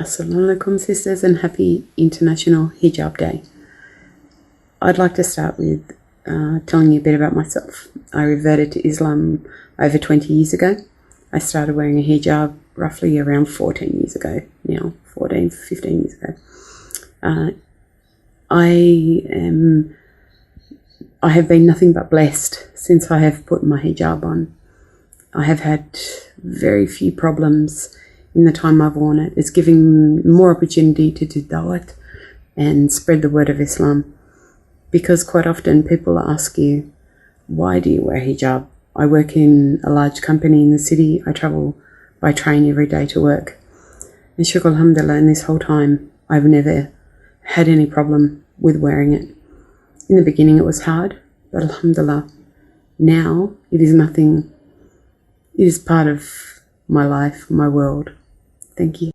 Assalamu alaikum sisters and happy International Hijab Day. I'd like to start with telling you a bit about myself. I reverted to Islam over 20 years ago. I started wearing a hijab roughly around 14 years ago, now 15 years ago. I have been nothing but blessed since I have put my hijab on. I have had very few problems in the time I've worn it. It's giving more opportunity to do dawat and spread the word of Islam, because quite often people ask you, why do you wear hijab? I work in a large company in the city. I travel by train every day to work. And shukr alhamdulillah, in this whole time, I've never had any problem with wearing it. In the beginning it was hard, but alhamdulillah, now it is nothing. It is part of my life, my world. Thank you.